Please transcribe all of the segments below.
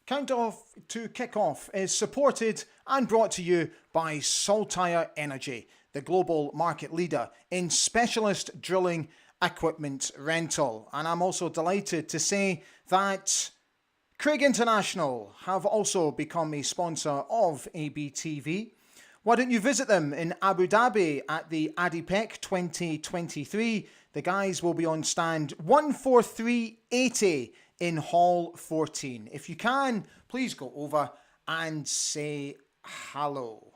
Countdown to Kickoff is supported and brought to you by Saltire Energy, the global market leader in specialist drilling equipment rental. And I'm also delighted to say that Craig International have also become a sponsor of ABTV. Why don't you visit them in Abu Dhabi at the ADIPEC 2023? The guys will be on stand 14380 in Hall 14. If you can, please go over and say hello.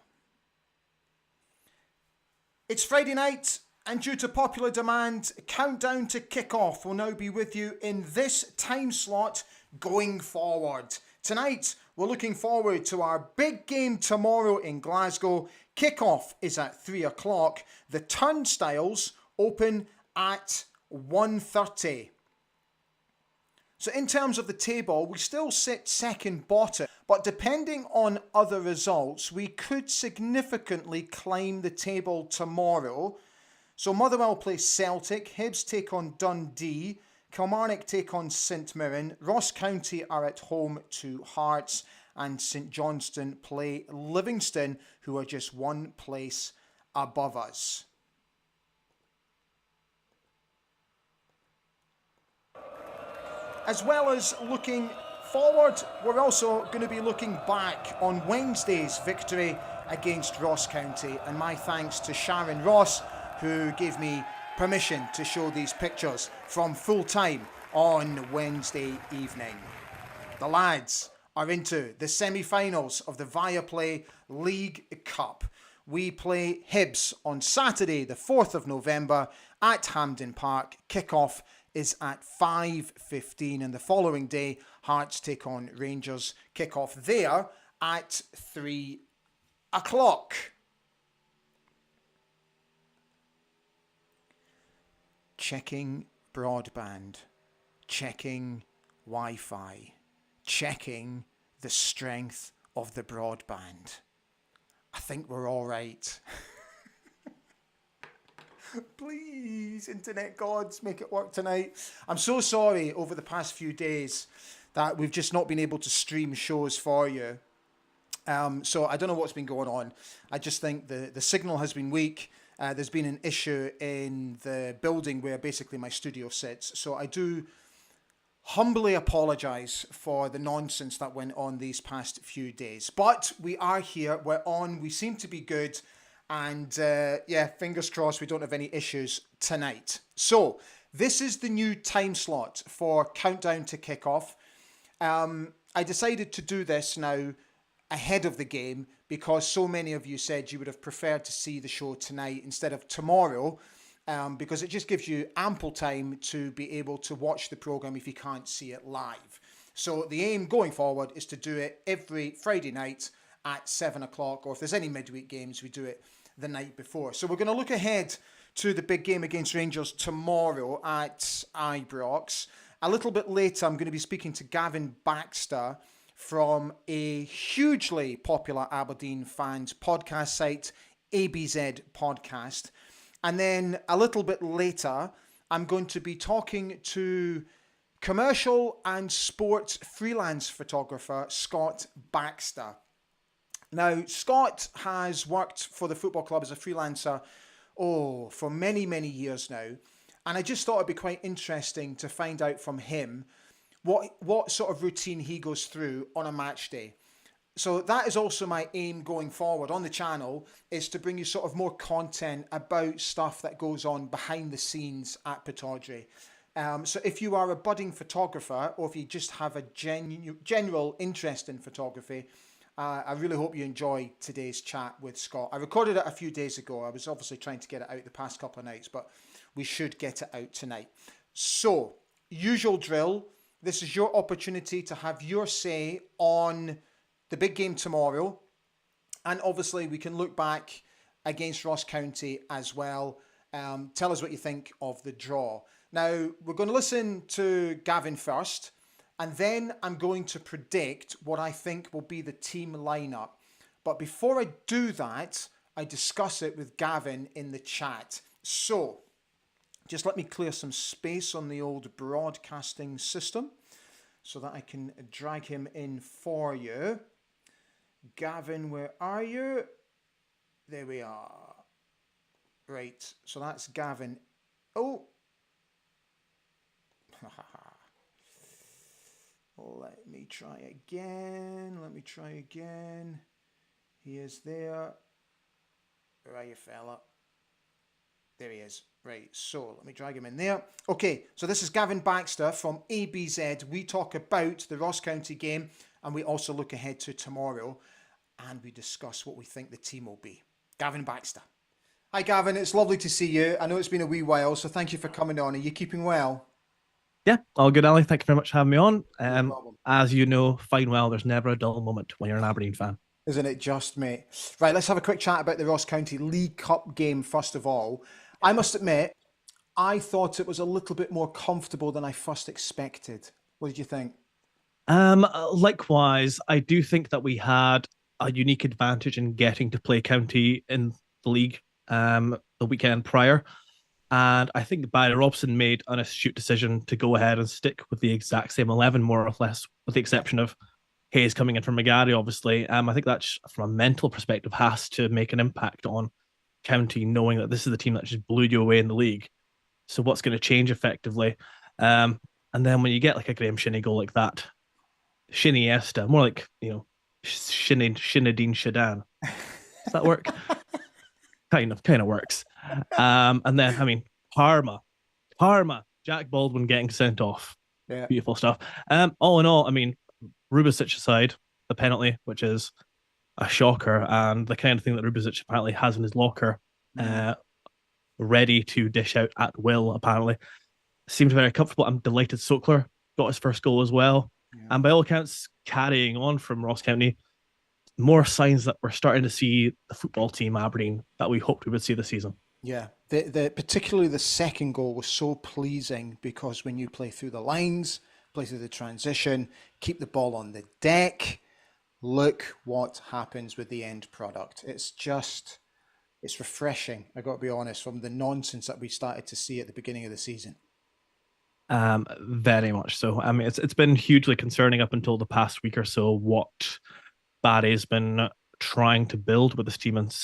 It's Friday night, and due to popular demand, Countdown to Kickoff will now be with you in this time slot going forward. Tonight, we're looking forward to our big game tomorrow in Glasgow. Kickoff is at 3 o'clock. The turnstiles open at 1:30. So in terms of the table, we still sit second bottom, but depending on other results, we could significantly climb the table tomorrow. So Motherwell play Celtic, Hibs take on Dundee, Kilmarnock take on St Mirren, Ross County are at home to Hearts, and St Johnstone play Livingston, who are just one place above us. As well as looking forward, we're also going to be looking back on Wednesday's victory against Ross County. And my thanks to Sharon Ross, who gave me permission to show these pictures from full time on Wednesday evening. The lads are into the semi-finals of the Viaplay League Cup. We play Hibs on Saturday, the 4th of November at Hampden Park. Kickoff is at 5:15, and the following day, Hearts take on Rangers. Kickoff there at 3 o'clock. Checking broadband, checking Wi-Fi, checking the strength of the broadband. I think we're all right. Please, internet gods, make it work tonight. I'm so sorry over the past few days that we've just not been able to stream shows for you. So I don't know what's been going on. I just think the signal has been weak. There's been an issue in the building where basically my studio sits. So I do humbly apologise for the nonsense that went on these past few days. But we are here, we're on, we seem to be good. And yeah, fingers crossed we don't have any issues tonight. So this is the new time slot for Countdown to Kickoff. I decided to do this now ahead of the game because so many of you said you would have preferred to see the show tonight instead of tomorrow, because it just gives you ample time to be able to watch the programme if you can't see it live. So the aim going forward is to do it every Friday night at 7 o'clock, or if there's any midweek games, we do it the night before. So we're going to look ahead to the big game against Rangers tomorrow at Ibrox. A little bit later, I'm going to be speaking to Gavin Baxter from a hugely popular Aberdeen fans podcast site, ABZ Podcast. And then a little bit later, I'm going to be talking to commercial and sports freelance photographer Scott Baxter. Now, Scott has worked for the football club as a freelancer, for many, many years now. And I just thought it'd be quite interesting to find out from him what sort of routine he goes through on a match day. So that is also my aim going forward on the channel, is to bring you sort of more content about stuff that goes on behind the scenes at Pittodrie. So if you are a budding photographer, or if you just have a general interest in photography, I really hope you enjoy today's chat with Scott. I recorded it a few days ago. I was obviously trying to get it out the past couple of nights, but we should get it out tonight. So, usual drill. This is your opportunity to have your say on the big game tomorrow. And obviously, we can look back against Ross County as well. Tell us what you think of the draw. Now, we're going to listen to Gavin first. And then I'm going to predict what I think will be the team lineup. But before I do that, I discuss it with Gavin in the chat. So, just let me clear some space on the old broadcasting system. so that I can drag him in for you. Gavin, where are you? There we are. Right, so that's Gavin. Oh, let me try again. Let me try again. He is there. Where are you, fella? There he is. Right, so let me drag him in there. Okay, so this is Gavin Baxter from ABZ. We talk about the Ross County game and we also look ahead to tomorrow and we discuss what we think the team will be. Gavin Baxter. Hi, Gavin. It's lovely to see you. I know it's been a wee while, so thank you for coming on. Are you keeping well? Yeah, all good, Ali. Thank you very much for having me on. No problem. As you know, fine well, there's never a dull moment when you're an Aberdeen fan. Isn't it just, mate? Right, let's have a quick chat about the Ross County League Cup game first of all. I must admit, I thought it was a little bit more comfortable than I first expected. What did you think? Likewise, I do think that we had a unique advantage in getting to play County in the league the weekend prior. And I think Barry Robson made an astute decision to go ahead and stick with the exact same 11, more or less, with the Yeah, exception of Hayes coming in from McGarry, obviously. I think that, from a mental perspective, has to make an impact on County, knowing that this is the team that just blew you away in the league. So what's going to change effectively? Um, and then when you get like a Graham Shinnie goal like that, Shinnie Esta, more like, Shinadine Shadan. Does that work? Kind of works. And then, I mean, Parma, Jack Baldwin getting sent off. yeah, Beautiful stuff. All in all, I mean, Rubicic aside, the penalty, which is a shocker, and the kind of thing that Rubicic apparently has in his locker, mm, uh, ready to dish out at will, apparently. Seemed very comfortable. I'm delighted Sokler got his first goal as well. yeah. And by all accounts, carrying on from Ross County, more signs that we're starting to see the football team Aberdeen that we hoped we would see this season. Yeah, the particularly the second goal was so pleasing because when you play through the lines, play through the transition, keep the ball on the deck, look what happens with the end product. It's refreshing. I got to be honest, from the nonsense that we started to see at the beginning of the season. Very much so. I mean, it's been hugely concerning up until the past week or so what Barry's been trying to build with this team, and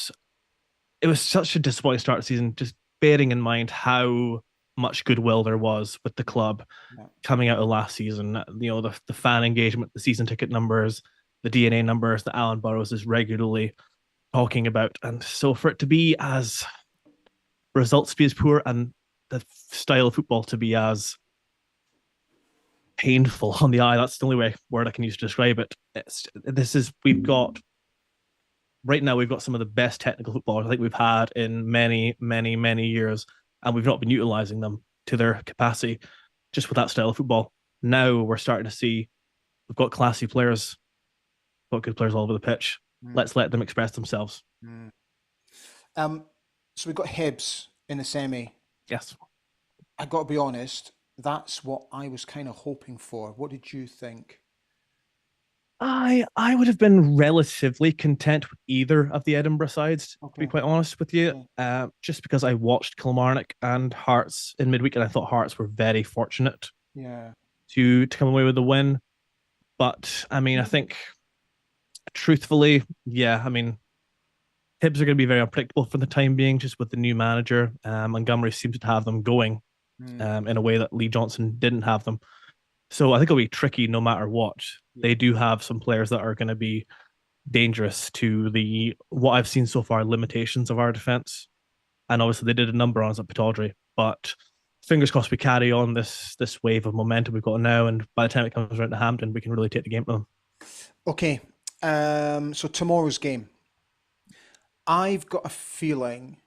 it was such a disappointing start to the season. Just bearing in mind how much goodwill there was with the club Yeah. coming out of last season. The fan engagement, the season ticket numbers, the DNA numbers that Alan Burrows is regularly talking about, and so for it to be as results to be as poor and the style of football to be as painful on the eye. That's the only word I can use to describe it. We've got right now we've got some of the best technical footballers I think we've had in many, many, many years, and we've not been utilizing them to their capacity just with that style of football. Now we're starting to see we've got classy players, got good players all over the pitch. Mm, Let's let them express themselves. mm. Um, so we've got Hibs in the semi. Yes. I got to be honest, that's what I was kind of hoping for. What did you think? I would have been relatively content with either of the Edinburgh sides, to be Okay. quite honest with you. Yeah. Just because I watched Kilmarnock and Hearts in midweek, and I thought Hearts were very fortunate Yeah. to come away with the win. But I mean, I think truthfully, yeah, I mean, Hibs are going to be very unpredictable for the time being, just with the new manager. Montgomery seems to have them going Mm, in a way that Lee Johnson didn't have them. So I think it'll be tricky no matter what. yeah. They do have some players that are going to be dangerous to the what I've seen so far limitations of our defense. And obviously they did a number on us at Pataudry, but fingers crossed we carry on this wave of momentum we've got now, and by the time it comes around to Hampden, we can really take the game to them. Okay. So tomorrow's game. I've got a feeling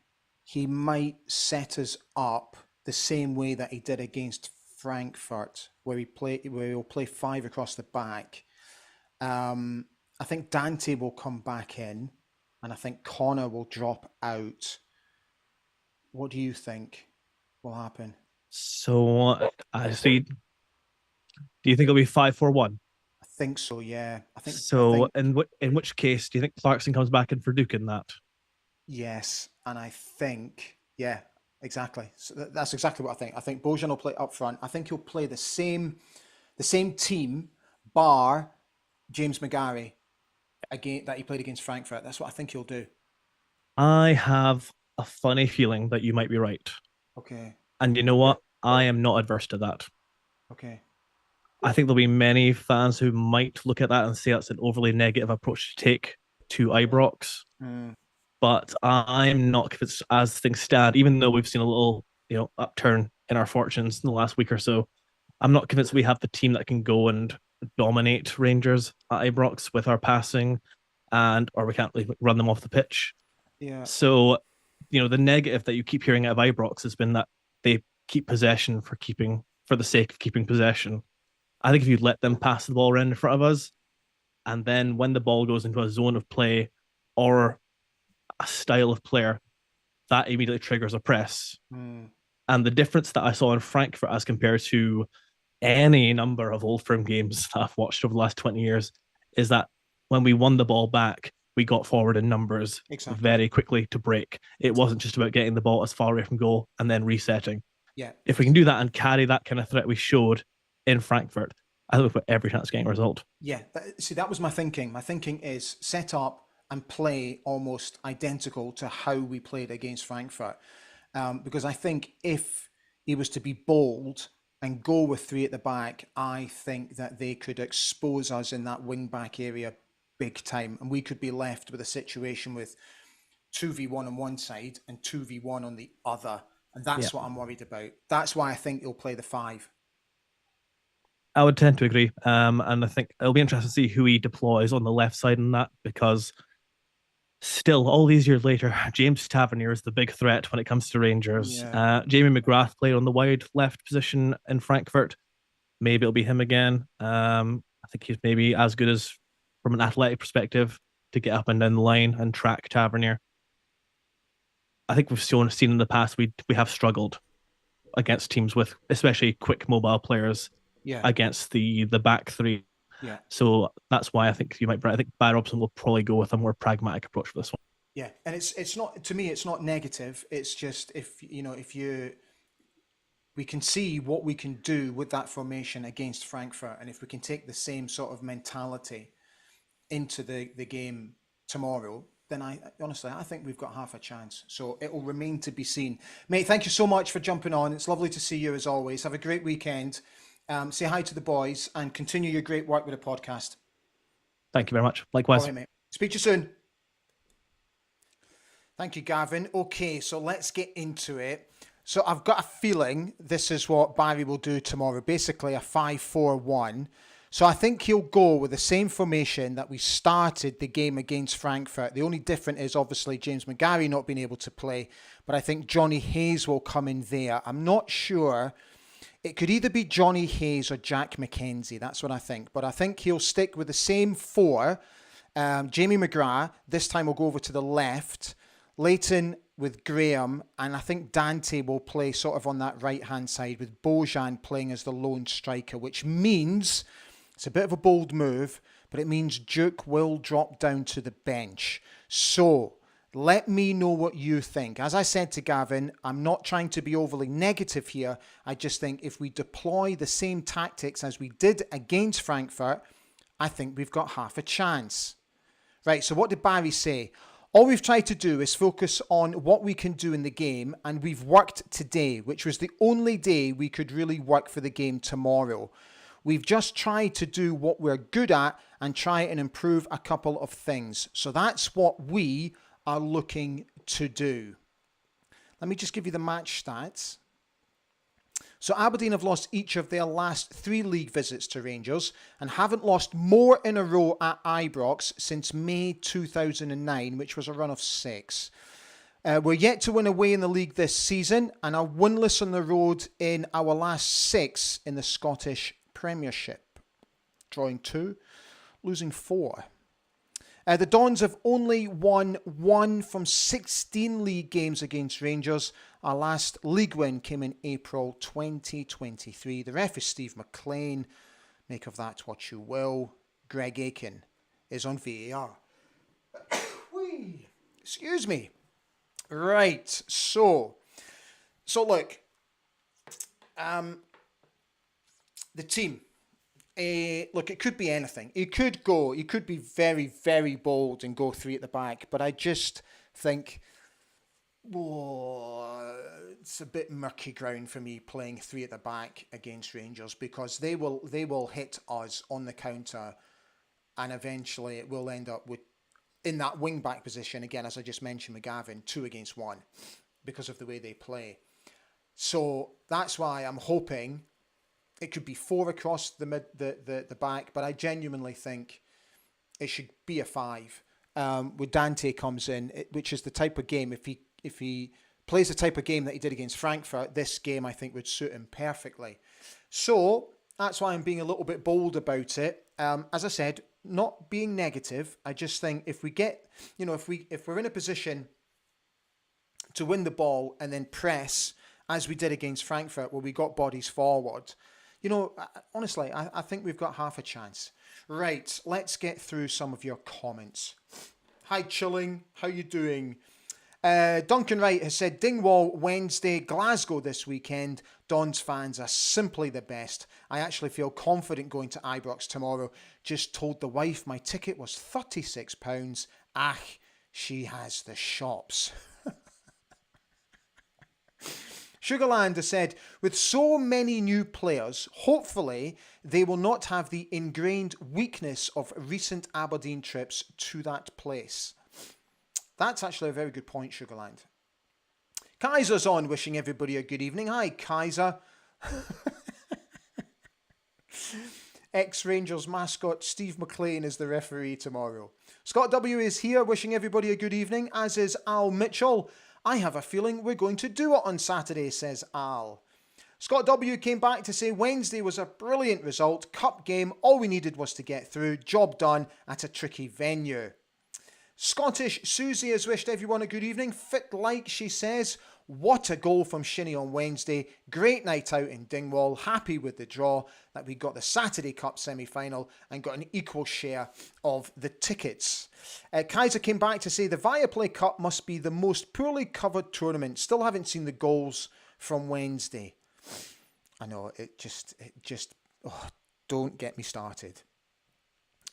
he might set us up the same way that he did against Frankfurt, where he'll play five across the back. Um, I think Dante will come back in, and I think Connor will drop out. What do you think will happen? So I see. Do you think it'll be 5-4-1? I think so. Yeah. I So think in which case do you think Clarkson comes back in for Duke in that? yes, and I think yeah, exactly. So that's exactly what I think. I think Bojan will play up front. I think he'll play the same. The same team, bar James McGarry again that he played against Frankfurt. That's what I think he'll do. I have a funny feeling that you might be right. Okay. And you know what? I am not adverse to that. Okay. I think there'll be many fans who might look at that and say that's an overly negative approach to take to Ibrox. Mm, But I'm not convinced as things stand, even though we've seen a little, upturn in our fortunes in the last week or so. I'm not convinced we have the team that can go and dominate Rangers at Ibrox with our passing, and or we can't really run them off the pitch. yeah. So, the negative that you keep hearing out of Ibrox has been that they keep possession for the sake of keeping possession. I think if you let them pass the ball around in front of us, and then when the ball goes into a zone of play or a style of player, that immediately triggers a press. Mm, And the difference that I saw in Frankfurt as compared to any number of old firm games that I've watched over the last 20 years is that when we won the ball back, we got forward in numbers exactly. very quickly to break. It wasn't just about getting the ball as far away from goal and then resetting. Yeah. If we can do that and carry that kind of threat we showed in Frankfurt, I think we've got every chance of getting a result. Yeah. See, that was my thinking. My thinking is set up and play almost identical to how we played against Frankfurt. Because I think if he was to be bold and go with three at the back, I think that they could expose us in that wing back area big time. And we could be left with a situation with 2v1 on one side and 2v1 on the other. And Yeah, that's what I'm worried about. That's why I think he'll play the five. I would tend to agree. And I think it'll be interesting to see who he deploys on the left side in that because still, all these years later, James Tavernier is the big threat when it comes to Rangers. Yeah. Jamie McGrath played on the wide left position in Frankfurt. Maybe it'll be him again. I think he's maybe as good as, from an athletic perspective, to get up and down the line and track Tavernier. I think we've seen in the past we have struggled against teams with especially quick mobile players Yeah. against the back three. Yeah. So that's why I think you might. I think Barry Robson will probably go with a more pragmatic approach for this one. Yeah. And it's not, to me, it's not negative. It's just if you we can see what we can do with that formation against Frankfurt, and if we can take the same sort of mentality into the game tomorrow, then I honestly I think we've got half a chance. So it will remain to be seen, mate. Thank you so much for jumping on. It's lovely to see you as always. Have a great weekend. Say hi to the boys and continue your great work with the podcast. Thank you very much. All Likewise. right, mate. Speak to you soon. Thank you, Gavin. Okay, so let's get into it. So I've got a feeling this is what Barry will do tomorrow. Basically a 5-4-1. So I think he'll go with the same formation that we started the game against Frankfurt. The only difference is obviously James McGarry not being able to play, but I think Johnny Hayes will come in there. I'm not sure. It could either be Johnny Hayes or Jack McKenzie. That's what I think. But I think he'll stick with the same four. Jamie McGrath, this time will go over to the left. Leighton with Graham, and I think Dante will play sort of on that right-hand side with Bojan playing as the lone striker, which means it's a bit of a bold move, but it means Duke will drop down to the bench. So let me know what you think. As I said to Gavin, I'm not trying to be overly negative here. I just think if we deploy the same tactics as we did against Frankfurt, I think we've got half a chance. Right, so what did Barry say? All we've tried to do is focus on what we can do in the game, and we've worked today, which was the only day we could really work for the game tomorrow. We've just tried to do what we're good at and try and improve a couple of things. So that's what we are looking to do. Let me just give you the match stats. So Aberdeen have lost each of their last 3 league visits to Rangers and haven't lost more in a row at Ibrox since May 2009, which was a run of 6. We're yet to win away in the league this season and are winless on the road in our last 6 in the Scottish Premiership. Drawing 2, losing 4. The Dons have only won 1 from 16 league games against Rangers. Our last league win came in April 2023. The ref is Steve McLean. Make of that what you will. Greg Aiken is on VAR. Excuse me. Right, so look, the team. Look, it could be anything. He could be very, very bold and go three at the back. But I just think, it's a bit murky ground for me playing three at the back against Rangers, because they will hit us on the counter, and eventually it will end up with, in that wing back position again, as I just mentioned, McGavin 2-against-1 because of the way they play. So that's why I'm hoping it could be 4 across the back, but I genuinely think it should be a 5. With Dante comes in, which is the type of game, if he plays the type of game that he did against Frankfurt, this game I think would suit him perfectly. So that's why I'm being a little bit bold about it. As I said, not being negative. I just think if we get, if we're in a position to win the ball and then press, as we did against Frankfurt, where we got bodies forward, honestly, I think we've got half a chance. Right, let's get through some of your comments. Hi, Chilling. How you doing? Duncan Wright has said, Dingwall Wednesday, Glasgow this weekend. Dons fans are simply the best. I actually feel confident going to Ibrox tomorrow. Just told the wife my ticket was £36. She has the shops. Sugarland has said, with so many new players, hopefully they will not have the ingrained weakness of recent Aberdeen trips to that place. That's actually a very good point, Sugarland. Kaiser's on, wishing everybody a good evening. Hi, Kaiser. Ex-Rangers mascot Steve McLean is the referee tomorrow. Scott W is here, wishing everybody a good evening, as is Al Mitchell. I have a feeling we're going to do it on Saturday, says Al. Scott W came back to say Wednesday was a brilliant result. Cup game, all we needed was to get through. Job done at a tricky venue. Scottish Susie has wished everyone a good evening. Fit like, she says. What a goal from Shinnie on Wednesday. Great night out in Dingwall. Happy with the draw, that we got the Saturday Cup semi-final and got an equal share of the tickets. Kaiser came back to say the Viaplay Cup must be the most poorly covered tournament. Still haven't seen the goals from Wednesday. I know, it just don't get me started.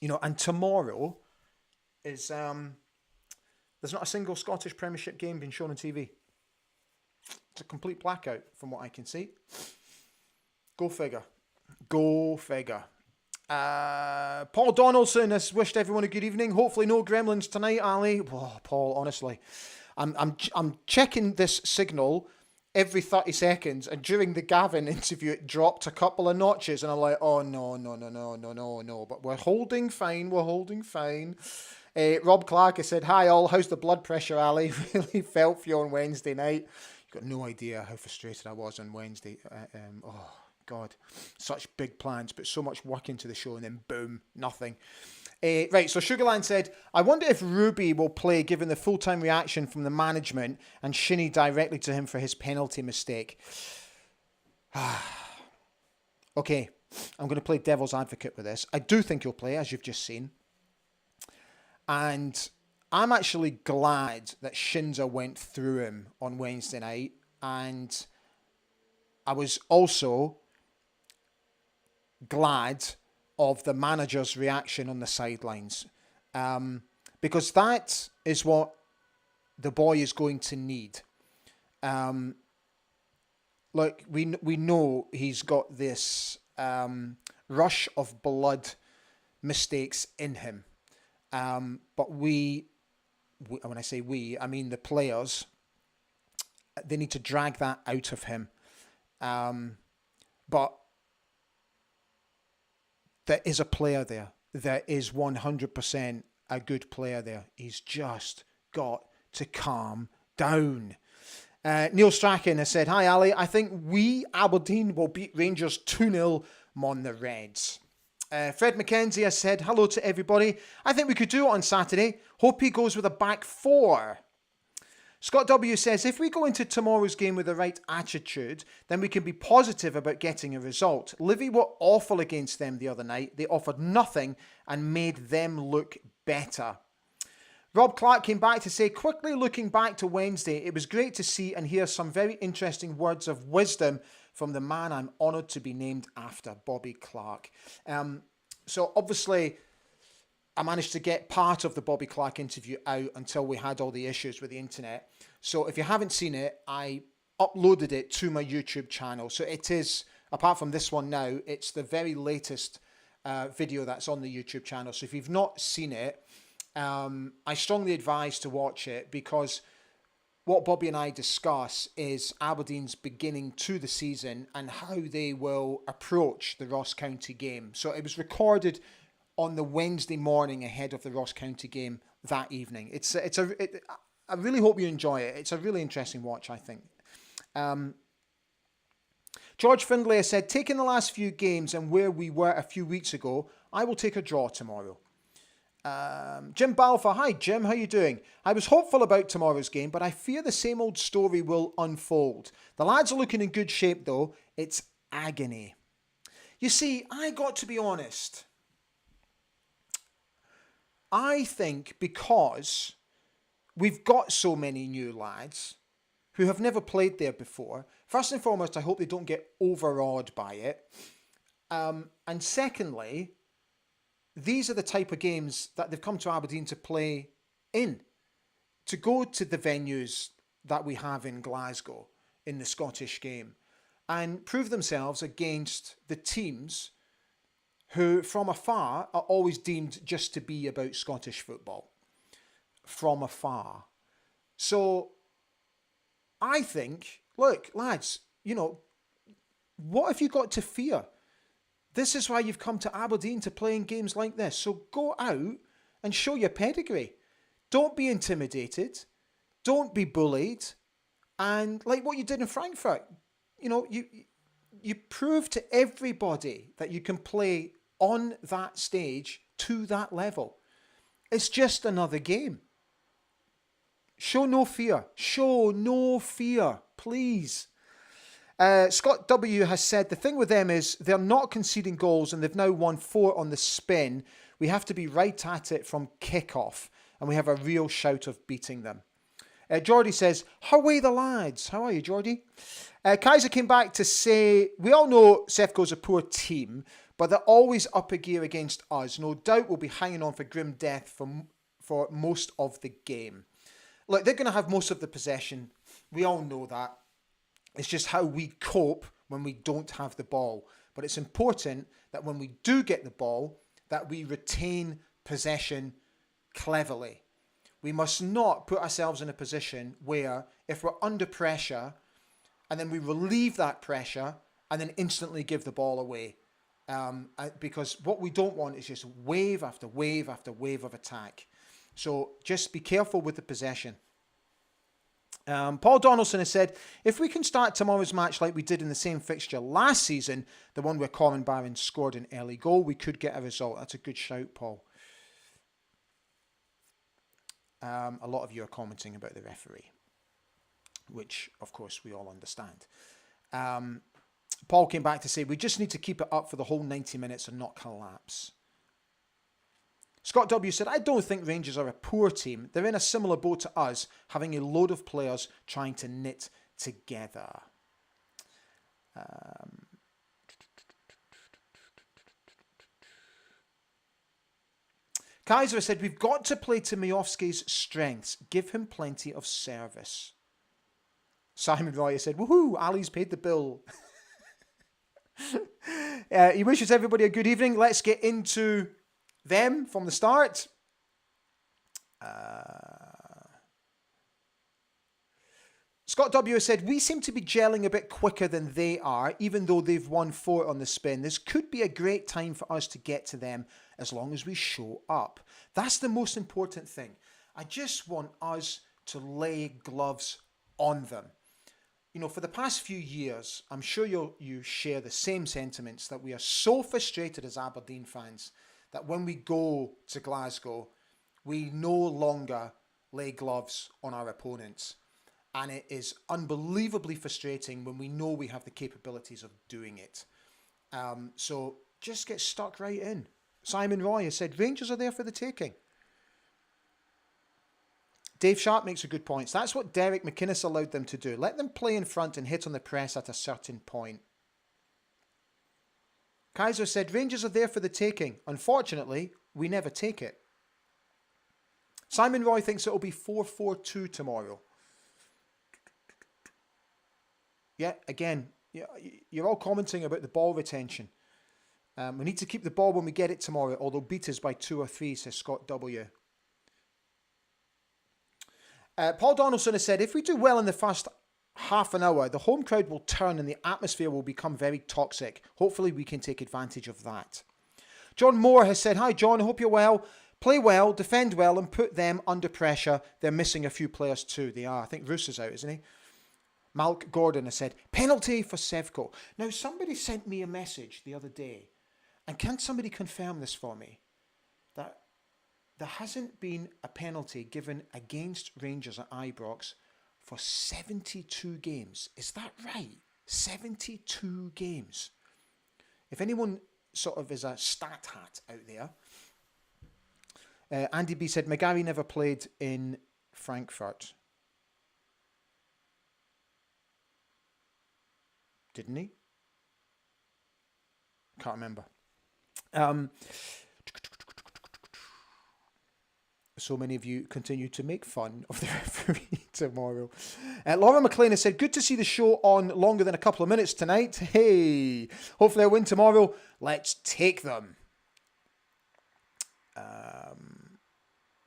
And tomorrow is there's not a single Scottish Premiership game being shown on TV. It's a complete blackout from what I can see. Go figure. Paul Donaldson has wished everyone a good evening. Hopefully no gremlins tonight, Ali. Oh, Paul, honestly, I'm checking this signal every 30 seconds, and during the Gavin interview it dropped a couple of notches, and I'm like, oh no. But we're holding fine. Rob Clark has said, hi all, how's the blood pressure, Ali? Really felt for you on Wednesday night. You've got no idea how frustrated I was on Wednesday. Oh God, such big plans, but so much work into the show, and then boom, nothing. Right, so Sugarland said, I wonder if Ruby will play given the full-time reaction from the management and Shinnie directly to him for his penalty mistake. Okay, I'm going to play devil's advocate with this. I do think he'll play, as you've just seen. And I'm actually glad that Shinza went through him on Wednesday night. And I was also glad of the manager's reaction on the sidelines. Because that is what the boy is going to need. Look, we know he's got this rush of blood mistakes in him. But when I say we, I mean the players, they need to drag that out of him. But there is a player there. There is 100% a good player there. He's just got to calm down. Neil Strachan has said, hi Ali, I think we, Aberdeen, will beat Rangers 2-0 on the Reds. Fred McKenzie has said, hello to everybody. I think we could do it on Saturday. Hope he goes with a back four. Scott W says, if we go into tomorrow's game with the right attitude, then we can be positive about getting a result. Livy were awful against them the other night. They offered nothing and made them look better. Rob Clark came back to say, quickly looking back to Wednesday, it was great to see and hear some very interesting words of wisdom from the man I'm honoured to be named after, Bobby Clark. So obviously, I managed to get part of the Bobby Clark interview out until we had all the issues with the internet. So if you haven't seen it, I uploaded it to my YouTube channel. So it is, apart from this one now, it's the very latest video that's on the YouTube channel. So if you've not seen it, I strongly advise to watch it, because what Bobby and I discuss is Aberdeen's beginning to the season and how they will approach the Ross County game. So it was recorded on the Wednesday morning ahead of the Ross County game that evening. I really hope you enjoy it. It's a really interesting watch, I think. George Findlay has said, taking the last few games and where we were a few weeks ago, I will take a draw tomorrow. Jim Balfour, hi Jim, how you doing? I was hopeful about tomorrow's game, but I fear the same old story will unfold. The lads are looking in good shape though. It's agony. You see, I got to be honest. I think because we've got so many new lads who have never played there before, first and foremost, I hope they don't get overawed by it. And secondly, these are the type of games that they've come to Aberdeen to play in. To go to the venues that we have in Glasgow in the Scottish game and prove themselves against the teams who from afar are always deemed just to be about Scottish football. From afar. So I think, look, lads, what have you got to fear? This is why you've come to Aberdeen, to play in games like this. So go out and show your pedigree. Don't be intimidated. Don't be bullied. And like what you did in Frankfurt, you prove to everybody that you can play on that stage to that level. It's just another game. Show no fear. Show no fear, please. Scott W has said the thing with them is they're not conceding goals and they've now won 4 on the spin. We have to be right at it from kickoff and we have a real shout of beating them. Geordie says, "Away the lads." How are you, Geordie? Kaiser came back to say, we all know Sefco's a poor team, but they're always up a gear against us. No doubt we'll be hanging on for grim death for most of the game. Look, they're going to have most of the possession. We all know that. It's just how we cope when we don't have the ball. But it's important that when we do get the ball, that we retain possession cleverly. We must not put ourselves in a position where if we're under pressure and then we relieve that pressure and then instantly give the ball away. Because what we don't want is just wave after wave after wave of attack. So just be careful with the possession. Paul Donaldson has said, if we can start tomorrow's match like we did in the same fixture last season, the one where Colin Barron scored an early goal, we could get a result. That's a good shout, Paul. A lot of you are commenting about the referee, which, of course, we all understand. Paul came back to say, we just need to keep it up for the whole 90 minutes and not collapse. Scott W said, I don't think Rangers are a poor team. They're in a similar boat to us, having a load of players trying to knit together. Kaiser said, we've got to play to Miovski's strengths. Give him plenty of service. Simon Roy said, woohoo, Ali's paid the bill. He wishes everybody a good evening. Let's get into them from the start. Scott W said, we seem to be gelling a bit quicker than they are, even though they've won 4 on the spin. This could be a great time for us to get to them as long as we show up. That's the most important thing. I just want us to lay gloves on them. For the past few years, I'm sure you share the same sentiments that we are so frustrated as Aberdeen fans that when we go to Glasgow, we no longer lay gloves on our opponents. And it is unbelievably frustrating when we know we have the capabilities of doing it. So just get stuck right in. Simon Roy has said, Rangers are there for the taking. Dave Sharp makes a good point. That's what Derek McInnes allowed them to do. Let them play in front and hit on the press at a certain point. Kaiser said, Rangers are there for the taking. Unfortunately, we never take it. Simon Roy thinks it'll be 4-4-2 tomorrow. Yeah, again, you're all commenting about the ball retention. We need to keep the ball when we get it tomorrow, or they'll beat us by 2 or 3, says Scott W. Paul Donaldson has said, if we do well in the first half an hour, the home crowd will turn and the atmosphere will become very toxic. Hopefully we can take advantage of that. John Moore has said, hi John, hope you're well. Play well, defend well and put them under pressure. They're missing a few players too. They are. I think Roos is out, isn't he? Malk Gordon has said, penalty for Sevco. Now somebody sent me a message the other day, and can somebody confirm this for me? That there hasn't been a penalty given against Rangers at Ibrox for 72 games. Is that right? 72 games. If anyone sort of is a stat hat out there. Andy B said, McGarry never played in Frankfurt. Didn't he? Can't remember. So many of you continue to make fun of the referee tomorrow. Laura McLean has said, good to see the show on longer than a couple of minutes tonight. Hey, hopefully they'll win tomorrow. Let's take them.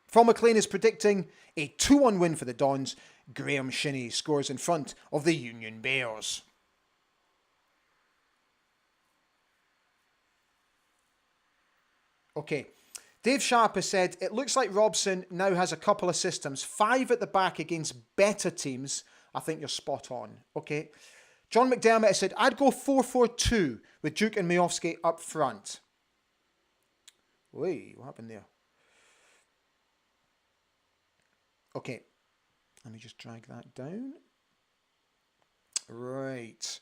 From McLean is predicting a 2-1 win for the Dons. Graham Shinney scores in front of the Union Bears. Okay. Dave Sharp has said, it looks like Robson now has a couple of systems. 5 at the back against better teams. I think you're spot on. Okay. John McDermott has said, I'd go 4-4-2 with Duke and Miovski up front. Wait, what happened there? Okay. Let me just drag that down. Right.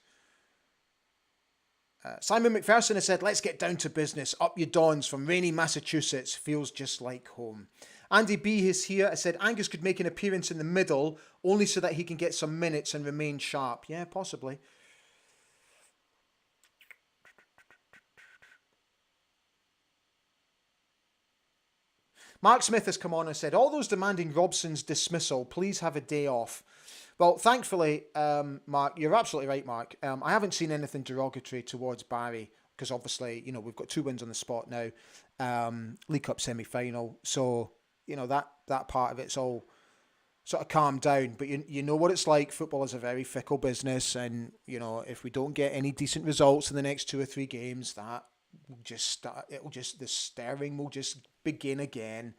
Simon McPherson has said, let's get down to business. Up your Dons from rainy Massachusetts. Feels just like home. Andy B is here. I said, Angus could make an appearance in the middle only so that he can get some minutes and remain sharp. Yeah, possibly. Mark Smith has come on and said, all those demanding Robson's dismissal, please have a day off. Well, thankfully, Mark, you're absolutely right, Mark. I haven't seen anything derogatory towards Barry because obviously, you know, we've got 2 wins on the spot now. League Cup semi-final. So, you know, that part of it's all sort of calmed down. But you know what it's like. Football is a very fickle business. And, you know, if we don't get any decent results in the next 2 or 3 games, that will just start. The stirring will just begin again.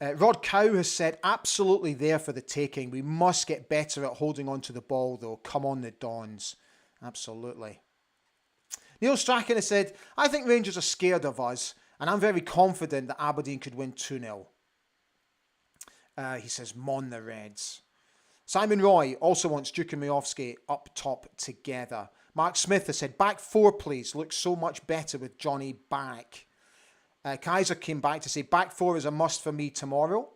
Rod Cow has said, absolutely there for the taking. We must get better at holding on to the ball, though. Come on, the Dons. Absolutely. Neil Strachan has said, I think Rangers are scared of us, and I'm very confident that Aberdeen could win 2-0. He says, Mon the Reds. Simon Roy also wants Duke and Miovski up top together. Mark Smith has said, back 4, please. Looks so much better with Johnny back. Kaiser came back to say, back 4 is a must for me tomorrow.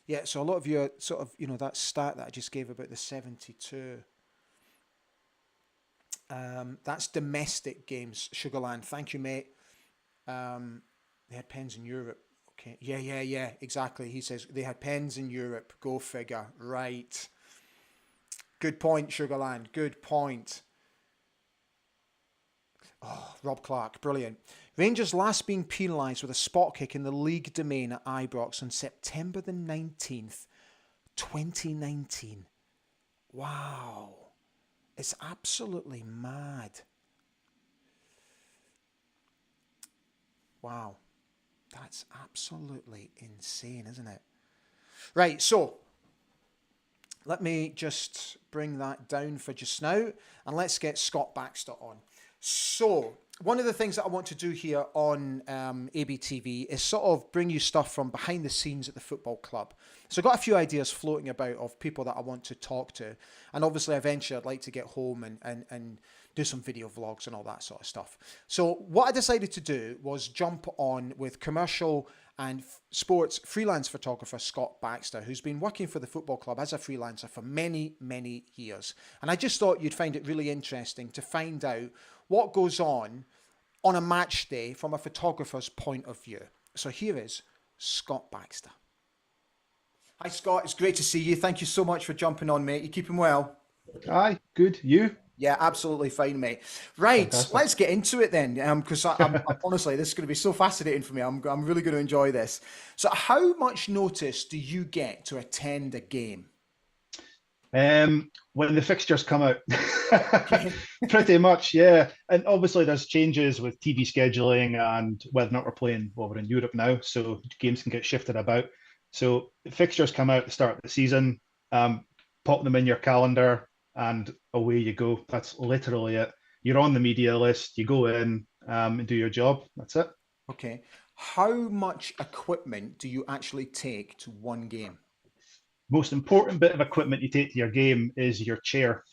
Yeah, so a lot of you are sort of, you know, that stat that I just gave about the 72. That's domestic games, Sugarland. Thank you, mate. They had pens in Europe. Okay. Yeah, exactly. He says they had pens in Europe. Go figure. Right. Good point, Sugarland. Good point. Oh, Rob Clark. Brilliant. Rangers last being penalised with a spot kick in the league domain at Ibrox on September the 19th, 2019. Wow. It's absolutely mad. Wow. That's absolutely insane, isn't it? Right, so let me just bring that down for just now and let's get Scott Baxter on. So, one of the things that I want to do here on ABTV is sort of bring you stuff from behind the scenes at the football club. So I've got a few ideas floating about of people that I want to talk to. And obviously, eventually, I'd like to get home and do some video vlogs and all that sort of stuff. So what I decided to do was jump on with commercial and sports freelance photographer Scott Baxter, who's been working for the football club as a freelancer for many, many years. And I just thought you'd find it really interesting to find out what goes on a match day from a photographer's point of view. So here is Scott Baxter. Hi Scott, it's great to see you. Thank you so much for jumping on, mate. You keeping well? Aye, good. You? Yeah, absolutely fine, mate. Right, Fantastic. let's get into it then, because I'm honestly, this is going to be so fascinating for me. I'm really going to enjoy this. So, how much notice do you get to attend a game? When the fixtures come out, Okay. pretty much, yeah. And obviously, there's changes with TV scheduling and whether or not we're playing. Well, we're in Europe now, so games can get shifted about. So the fixtures come out at the start of the season. Pop them in your calendar, and away you go. That's literally it. You're on the media list. You go in and do your job. That's it. Okay. How much equipment do you actually take to one game? Most important bit of equipment you take to your game is your chair.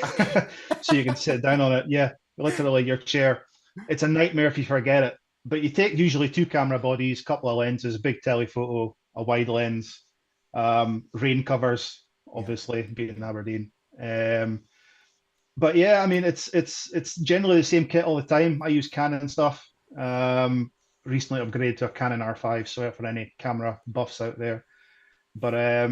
Okay. So you can sit down on it. Yeah, literally your chair. It's a nightmare if you forget it. But you take usually two camera bodies, couple of lenses, big telephoto, a wide lens, rain covers, Yeah. obviously being in Aberdeen. But yeah, I mean it's generally the same kit all the time. I use Canon stuff. Recently upgraded to a Canon R5, so for any camera buffs out there. But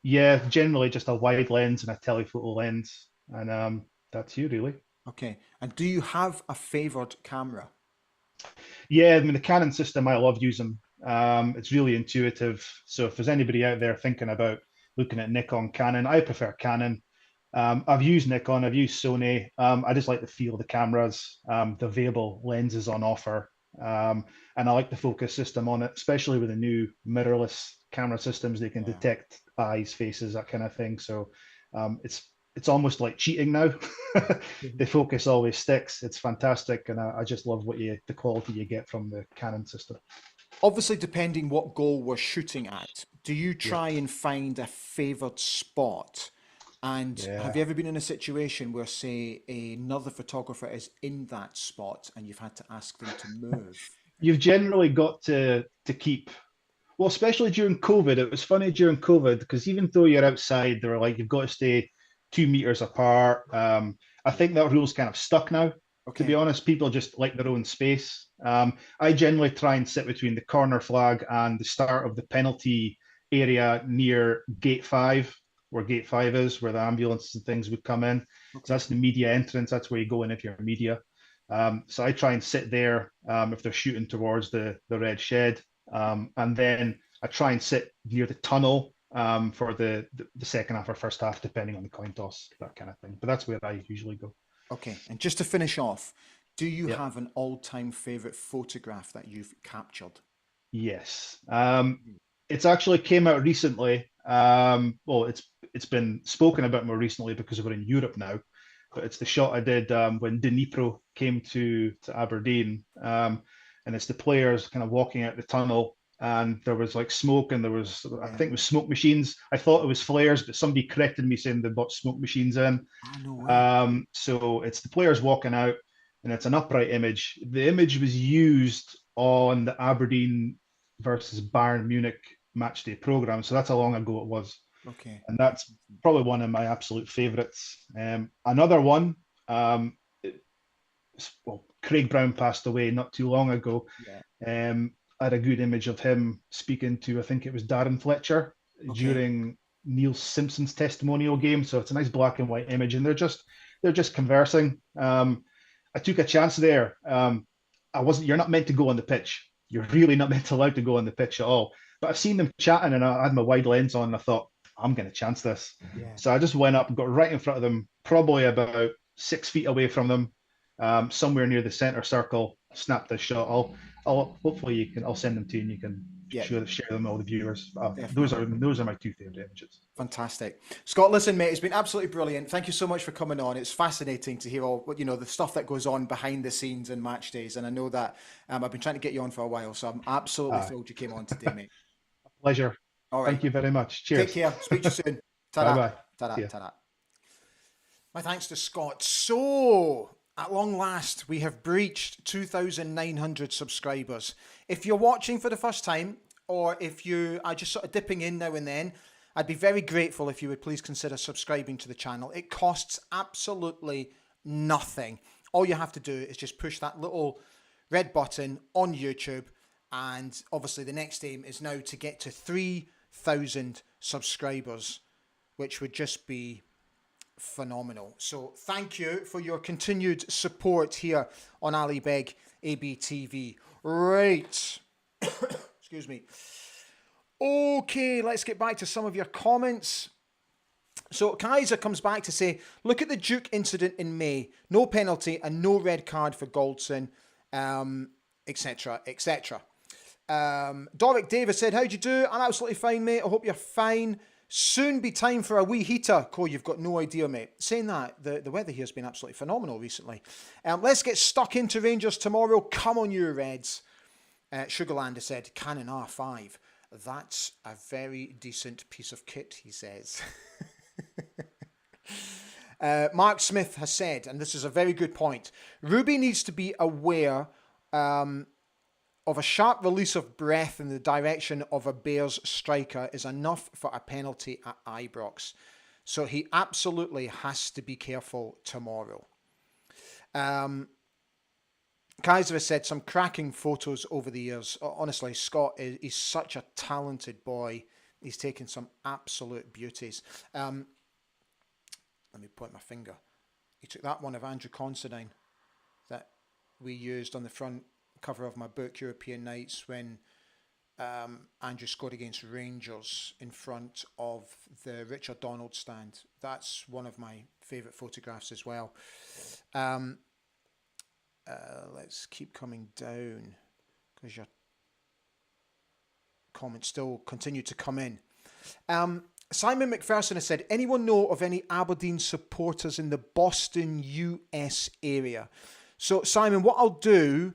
yeah, generally just a wide lens and a telephoto lens, and that's you really. Okay. And do you have a favored camera? Yeah, I mean the Canon system I love using. It's really intuitive. So if there's anybody out there thinking about looking at Nikon, Canon, I prefer Canon. I've used Nikon, I've used Sony. I just like the feel of the cameras, the available lenses on offer, and I like the focus system on it, especially with the new mirrorless camera systems. They can Yeah. detect eyes, faces, that kind of thing. So it's almost like cheating now. The focus always sticks. It's fantastic, and I just love the quality you get from the Canon system. Obviously, depending what goal we're shooting at, do you Yeah, try and find a favored spot? And have yeah. you ever been in a situation where, say, another photographer is in that spot and you've had to ask them to move? You've generally got to keep. Well, especially during COVID, it was funny during COVID because even though you're outside, they were like, you've got to stay 2 meters apart. I think that rule's kind of stuck now, to be Okay. honest. People just like their own space. I generally try and sit between the corner flag and the start of the penalty area near gate five, where gate five is, where the ambulance and things would come in. So Okay. that's the media entrance. That's where you go in if you're media. So I try and sit there if they're shooting towards the red shed. And then I try and sit near the tunnel for the second half or first half, depending on the coin toss, that kind of thing. But that's where I usually go. Okay. And just to finish off, do you Yeah. have an all-time favorite photograph that you've captured? Yes. It's actually came out recently. Well, it's been spoken about more recently because we're in Europe now. But it's the shot I did when Dnipro came to Aberdeen, and it's the players kind of walking out the tunnel, and there was like smoke, and there was I Yeah. think it was smoke machines. I thought it was flares, but somebody corrected me saying they bought smoke machines in. Oh, no way. So it's the players walking out, and it's an upright image. The image was used on the Aberdeen versus Bayern Munich match day program, so that's how long ago it was, Okay. and that's probably one of my absolute favourites. Another one, well, Craig Brown passed away not too long ago. Yeah. I had a good image of him speaking to, I think it was Darren Fletcher Okay. during Neil Simpson's testimonial game. So it's a nice black and white image, and they're just conversing. I took a chance there. I wasn't. You're not meant to go on the pitch. You're really not meant to allowed to go on the pitch at all. But I've seen them chatting, and I had my wide lens on, and I thought I'm going to chance this. Yeah. So I just went up and got right in front of them, probably about 6 feet away from them, somewhere near the center circle. Snapped this shot. I'll hopefully you can. I'll send them to you, and you can Yeah. share them with all the viewers. Those Definitely. are those are my two favorite images. Fantastic. Scott, listen, mate, it's been absolutely brilliant. Thank you so much for coming on. It's fascinating to hear all, the stuff that goes on behind the scenes in match days. And I know that I've been trying to get you on for a while, so I'm absolutely Uh, thrilled you came on today, mate. Pleasure. All right. Thank you very much. Take Cheers. care. Speak to you soon. Bye Ta-da. bye. Ta-da. See ya. Ta-da. My thanks to Scott. So, at long last, we have breached 2,900 subscribers. If you're watching for the first time, or if you are just sort of dipping in now and then, I'd be very grateful if you would please consider subscribing to the channel. It costs absolutely nothing. All you have to do is just push that little red button on YouTube. And obviously the next aim is now to get to 3,000 subscribers, which would just be phenomenal. So thank you for your continued support here on Ali Beg ABTV. Right. Excuse me. Okay, let's get back to some of your comments. So Kaiser comes back to say, look at the Duke incident in May. No penalty and no red card for Goldson, etc., etc. Doric Davis said, how'd you do? I'm absolutely fine, mate. I hope you're fine. Soon be time for a wee heater. Cole, you've got no idea, mate. Saying that, the weather here has been absolutely phenomenal recently. Let's get stuck into Rangers tomorrow. Come on, you Reds. Sugarland has said, Canon R5. That's a very decent piece of kit, he says. Mark Smith has said, and this is a very good point, Ruby needs to be aware of a sharp release of breath in the direction of a Bears striker is enough for a penalty at Ibrox. So he absolutely has to be careful tomorrow. Kaiser has said some cracking photos over the years. Honestly, Scott is such a talented boy. He's taken some absolute beauties. Let me point my finger. He took that one of Andrew Considine that we used on the front cover of my book, European Nights, when Andrew scored against Rangers in front of the Richard Donald stand. That's one of my favourite photographs as well. Let's keep coming down because your comments still continue to come in. Simon McPherson has said, anyone know of any Aberdeen supporters in the Boston, US area? So, Simon, what I'll do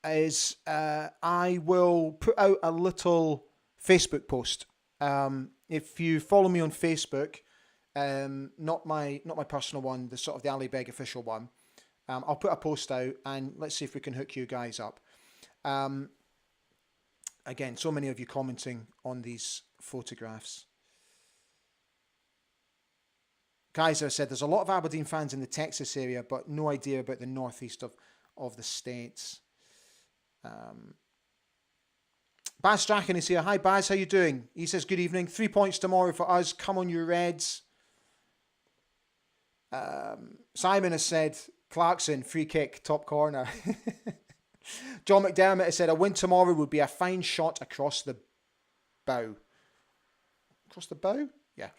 is I will put out a little Facebook post. If you follow me on Facebook, not my personal one, the sort of the Ali Beg official one, I'll put a post out and let's see if we can hook you guys up. Again, so many of you commenting on these photographs. Kaiser said there's a lot of Aberdeen fans in the Texas area, but no idea about the northeast of the States. Baz Strachan is here. Hi Baz, how you doing? He says good evening. 3 points tomorrow for us. Come on, you Reds. Simon has said Clarkson, free kick, top corner. John McDermott has said a win tomorrow would be a fine shot across the bow. Across the bow? Yeah.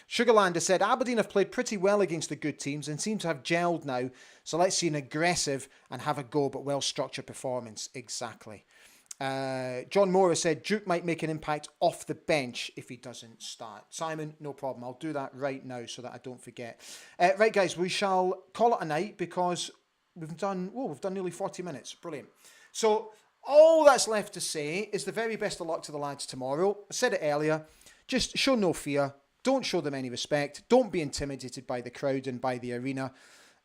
Sugarland has said Aberdeen have played pretty well against the good teams and seem to have gelled now. So let's see an aggressive and have a go but well-structured performance. Exactly. John Moore has said Duke might make an impact off the bench if he doesn't start. Simon, no problem. I'll do that right now so that I don't forget. Right, guys, we shall call it a night because we've done nearly 40 minutes. Brilliant. So all that's left to say is the very best of luck to the lads tomorrow. I said it earlier. Just show no fear. Don't show them any respect. Don't be intimidated by the crowd and by the arena.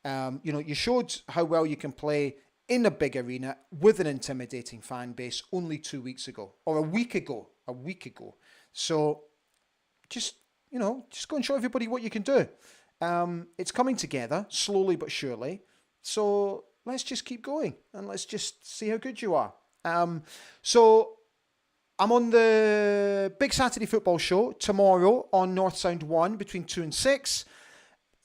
You showed how well you can play in a big arena with an intimidating fan base only 2 weeks ago or a week ago. So just go and show everybody what you can do. It's coming together slowly but surely. So let's just keep going and let's just see how good you are. So I'm on the Big Saturday Football Show tomorrow on North Sound 1 between 2 and 6.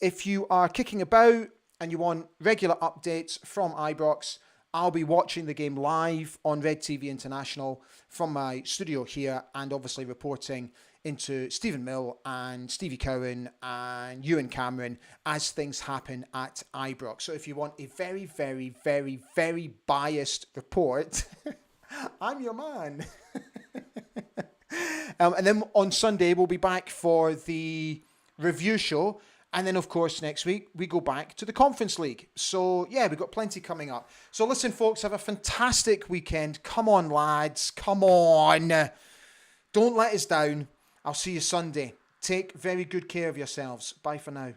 If you are kicking about and you want regular updates from Ibrox, I'll be watching the game live on Red TV International from my studio here and obviously reporting into Stephen Mill and Stevie Cowan and Ewan Cameron as things happen at Ibrox. So if you want a very, very, very, very biased report, I'm your man. And then on Sunday, we'll be back for the review show. And then, of course, next week, we go back to the Conference League. So, yeah, we've got plenty coming up. So, listen, folks, have a fantastic weekend. Come on, lads. Come on. Don't let us down. I'll see you Sunday. Take very good care of yourselves. Bye for now.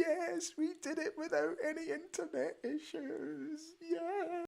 Yes, we did it without any internet issues. Yeah.